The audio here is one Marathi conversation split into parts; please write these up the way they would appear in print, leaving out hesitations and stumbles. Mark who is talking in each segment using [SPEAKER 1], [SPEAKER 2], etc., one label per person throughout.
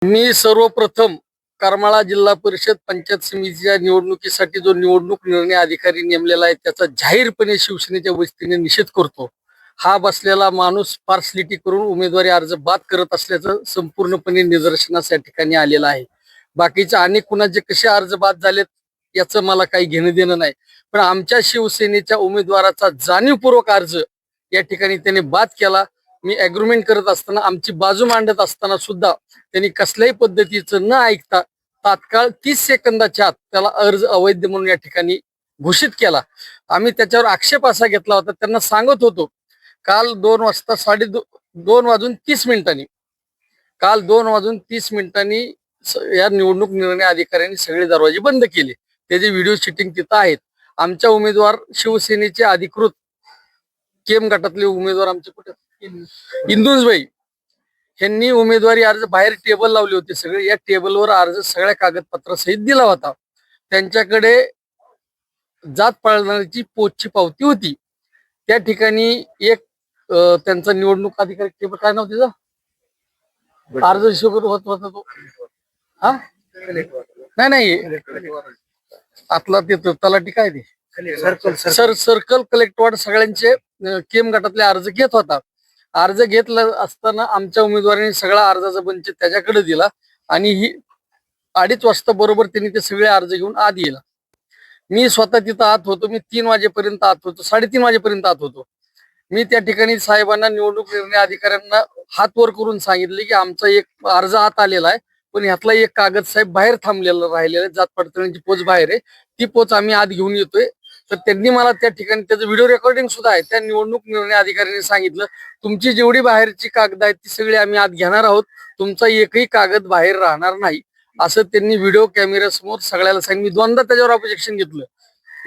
[SPEAKER 1] मी सर्वप्रथम करमाळा जिल्हा परिषद पंचायत समितीच्या निवडणुकीसाठी जो निवडणूक निर्णय अधिकारी नेमलेला आहे त्याचा जाहीरपणे शिवसेनेच्या वतीने निषेध करतो. हा बसलेला माणूस पार्सलिटी करून उमेदवारी अर्ज बाद करत असल्याचं संपूर्णपणे निदर्शनास या ठिकाणी आलेलं आहे. बाकीच्या अनेक कुणाचे कसे अर्ज बाद झालेत याचं मला काही घेणं देणं नाही, पण आमच्या शिवसेनेच्या उमेदवाराचा जाणीवपूर्वक अर्ज या ठिकाणी त्याने बाद केला. मी अग्रीमेंट करत असताना आमची बाजू मांडत असताना सुद्धा त्यांनी कसल्याही पद्धतीचं न ऐकता तात्काळ 30 सेकंदाच्या आत त्याला अर्ज अवैध म्हणून या ठिकाणी घोषित केला. आम्ही त्याच्यावर आक्षेप असा घेतला होता, त्यांना सांगत होतो काल 2 वाजता 2:30 काल 2:30 या निवडणूक निर्णय अधिकाऱ्यांनी सगळे दरवाजे बंद केले. त्याचे व्हिडिओ शूटिंग तिथं आहेत. आमच्या उमेदवार शिवसेनेचे अधिकृत केम गटातले उमेदवार आमचे कुठे इंदुसबाई यांनी उमेदवारी अर्ज बाहेर टेबल लावले होते. सगळे या टेबलवर अर्ज सगळ्या कागदपत्रासहित दिला होता. त्यांच्याकडे जात पाळणाऱ्याची पोचची पावती होती. त्या ठिकाणी एक त्यांचा निवडणूक अधिकारी टेबल काय नाव त्याचं अर्ज हिशोब होत होता तो हा नाही आतला ते तलाठी काय ते सर्कल कलेक्टर सगळ्यांचे केम गटातले अर्ज घेत होता. अर्ज घेतला असताना आमच्या उमेदवारांनी सगळा अर्जाचा बंच त्याच्याकडे दिला आणि ही 2:30 वाजता बरोबर त्यांनी ते सगळे अर्ज घेऊन आत गेला. मी स्वतः तिथं आत होतो. मी 3 वाजेपर्यंत आत होतो, 3:30 वाजेपर्यंत आत होतो. मी त्या ठिकाणी साहेबांना निवडणूक निर्णय अधिकाऱ्यांना हात वर करून सांगितले की आमचा एक अर्ज आत आलेला आहे, पण ह्यातला एक कागद साहेब बाहेर थांबलेला राहिलेला आहे. जात पडताळणीची पोच बाहेर आहे, ती पोच आम्ही आत घेऊन येतोय. तर त्यांनी मला त्या ठिकाणी त्याचं व्हिडिओ रेकॉर्डिंग सुद्धा आहे. त्या निवडणूक निर्णय अधिकाऱ्यांनी सांगितलं तुमची जेवढी बाहेरची कागद आहेत ती सगळी आम्ही आत घेणार आहोत, तुमचा एकही कागद बाहेर राहणार नाही असं त्यांनी व्हिडिओ कॅमेऱ्यासमोर सगळ्याला सांगितलं. मी दोनदा त्याच्यावर ऑब्जेक्शन घेतलं.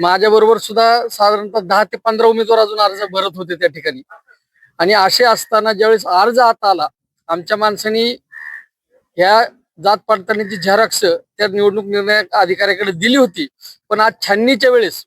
[SPEAKER 1] माझ्या बरोबर सुद्धा साधारणतः 10 ते 15 उमेदवार अजून अर्ज भरत होते त्या ठिकाणी. आणि असे असताना ज्यावेळेस अर्ज आत आला, आमच्या माणसांनी ह्या जात पडताळणीची झेरॉक्स त्या निवडणूक निर्णय अधिकाऱ्याकडे दिली होती. पण आज छाननीच्या वेळेस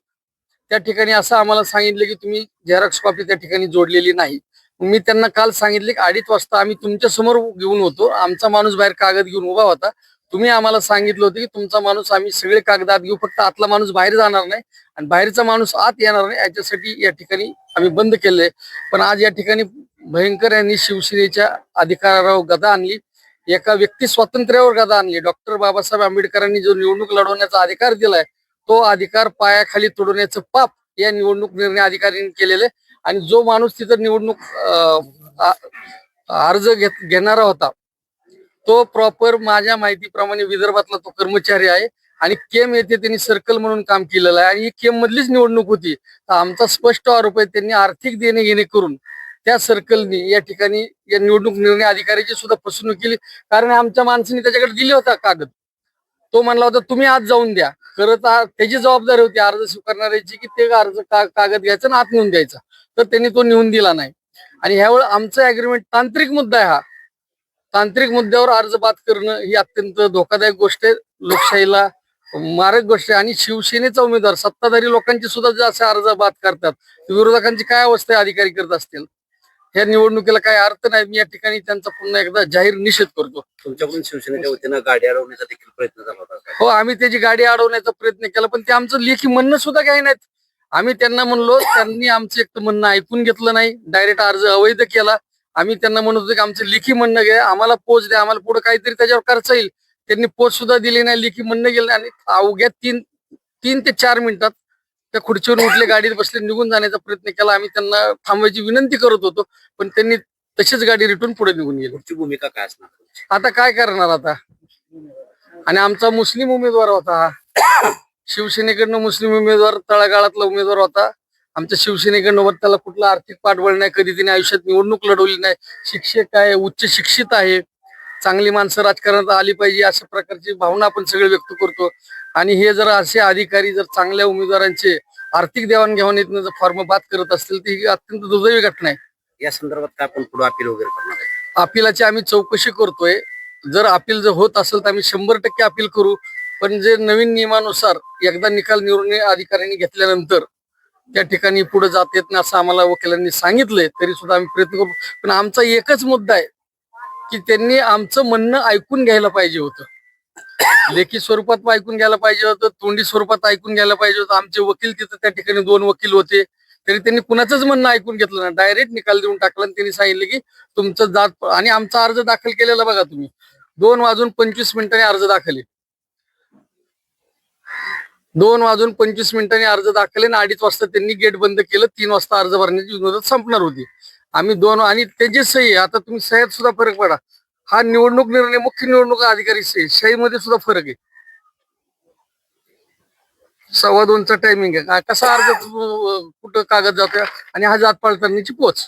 [SPEAKER 1] त्या ठिकाणी असं आम्हाला सांगितलं की तुम्ही झेरॉक्स कॉपी त्या ठिकाणी जोडलेली नाही. मी त्यांना काल सांगितले की 2:30 वाजता आम्ही तुमच्या समोर घेऊन होतो, आमचा माणूस बाहेर कागद घेऊन उभा होता. तुम्ही आम्हाला सांगितलं होतं की तुमचा माणूस आम्ही सगळे कागदात घेऊ, फक्त आतला माणूस बाहेर जाणार नाही आणि बाहेरचा माणूस आत येणार नाही, याच्यासाठी या ठिकाणी आम्ही बंद केले. पण आज या ठिकाणी भयंकर यांनी शिवसेनेच्या अधिकारावर गदा आणली, एका व्यक्ती स्वातंत्र्यावर गदा आणली. डॉक्टर बाबासाहेब आंबेडकरांनी जो निवडणूक लढवण्याचा अधिकार दिलाय तो अधिकार पायाखाली तोडण्याचं पाप या निवडणूक निर्णय अधिकाऱ्यांनी केलेले. आणि जो माणूस तिथं निवडणूक अर्ज घेणारा होता तो प्रॉपर माझ्या माहितीप्रमाणे विदर्भातला तो कर्मचारी आहे आणि केम येथे त्यांनी सर्कल म्हणून काम केलेलं आहे आणि ही केम मधलीच निवडणूक होती. तर आमचा स्पष्ट आरोप आहे त्यांनी आर्थिक देणे घेणे करून त्या सर्कलनी या ठिकाणी या निवडणूक निर्णय अधिकाऱ्याची सुद्धा फसवणूक केली. कारण आमच्या माणसाने त्याच्याकडे दिले होता कागद, तो म्हणला होता तुम्ही आज जाऊन द्या. खरं तर त्याची जबाबदारी होती अर्ज स्वीकारणाऱ्याची की ते अर्ज कागद घ्यायचा आणि आत नेऊन द्यायचा, तर त्यांनी तो नेऊन दिला नाही. आणि ह्यावेळी आमचं अग्रीमेंट तांत्रिक मुद्दा आहे. हा तांत्रिक मुद्द्यावर अर्ज बाद करणं ही अत्यंत धोकादायक गोष्ट आहे, लोकशाहीला मारक गोष्ट आहे. आणि शिवसेनेचा उमेदवार सत्ताधारी लोकांचे सुद्धा जे असे अर्ज बाद करतात, विरोधकांची काय अवस्था अधिकारी करत असतील. ह्या निवडणुकीला काही अर्थ नाही. मी या ठिकाणी त्यांचा पुन्हा एकदा जाहीर निषेध करतो.
[SPEAKER 2] तुमच्याकडून शिवसेनेच्या वतीनं गाडी अडवण्याचा देखील प्रयत्न झाला होता?
[SPEAKER 1] हो, आम्ही त्याची गाडी अडवण्याचा प्रयत्न केला, पण ते आमचं लेखी म्हणणं सुद्धा काही नाहीत. आम्ही त्यांना म्हणलो, त्यांनी आमचं एक म्हणणं ऐकून घेतलं नाही, डायरेक्ट अर्ज अवैध केला. आम्ही त्यांना म्हणत होतो की आमचं लेखी म्हणणं घ्या, आम्हाला पोच द्या, आम्हाला पुढे काहीतरी त्याच्यावर करता येईल. त्यांनी पोच सुद्धा दिली नाही, लेखी म्हणणं गेलं आणि अवघ्या 3 ते 4 मिनिटात त्या खुर्चीवर उठले, गाडीत बसले, निघून जाण्याचा प्रयत्न केला. आम्ही त्यांना थांबवायची विनंती करत होतो, पण त्यांनी तशीच गाडी रिटून पुढे निघून गेली.
[SPEAKER 2] तुमची भूमिका काय असणार?
[SPEAKER 1] आता काय करणार आता. आणि आमचा मुस्लिम उमेदवार होता, शिवसेनेकडनं मुस्लिम उमेदवार, तळागाळातला उमेदवार होता. आमच्या शिवसेनेकडनं त्याला कुठला आर्थिक पाठबळ नाही, कधी तिने आयुष्यात निवडणूक लढवली नाही, शिक्षक आहे, उच्च शिक्षित आहे, चांगली माणसं राजकारणात आली पाहिजे अशा प्रकारची भावना आपण सगळे व्यक्त करतो. आणि हे जर असे अधिकारी जर चांगल्या उमेदवारांचे आर्थिक देवाणघेवाणीतनं जर फॉर्म बाद करत असतील तर ही अत्यंत दुर्दैवी घटना आहे.
[SPEAKER 2] या संदर्भात काय आपण पुढे अपील वगैरे करणार आहे?
[SPEAKER 1] अपिलाची आम्ही चौकशी करतोय. जर अपील जर होत असेल तर आम्ही 100% अपील करू. पण जे नवीन नियमानुसार एकदा निकाल निर्णय अधिकाऱ्यांनी घेतल्यानंतर त्या ठिकाणी पुढे जात येत नाही असं आम्हाला वकिलांनी सांगितलंय, तरी सुद्धा आम्ही प्रयत्न करू. पण आमचा एकच मुद्दा आहे, की त्यांनी आमचं म्हणणं ऐकून घ्यायला पाहिजे होतं. लेखी स्वरूपात ऐकून घ्यायला पाहिजे होतं, तोंडी स्वरूपात ऐकून घ्यायला पाहिजे होतं. आमचे वकील तिथं त्या ठिकाणी 2 वकील होते, तरी त्यांनी कुणाचंच म्हणणं ऐकून घेतलं ना, डायरेक्ट निकाल देऊन टाकला. आणि त्यांनी सांगितलं की तुमचं जात, आणि आमचा अर्ज दाखल केलेला बघा तुम्ही, 2:25 अर्ज दाखल आहे. 2:25 अर्ज दाखल आहे आणि 2:30 वाजता त्यांनी गेट बंद केलं. 3 वाजता अर्ज भरण्याची मुदत संपणार होती. आम्ही 2 आणि त्याची सही आहे. आता तुम्ही सह्यात सुद्धा फरक पडा. हा निवडणूक निर्णय मुख्य निवडणूक अधिकारी सहीमध्ये सुद्धा फरक आहे. 2:15चा टायमिंग आहे. कसा अर्ज कुठं कागद जातोय आणि हा जात पडताळणीची पोच.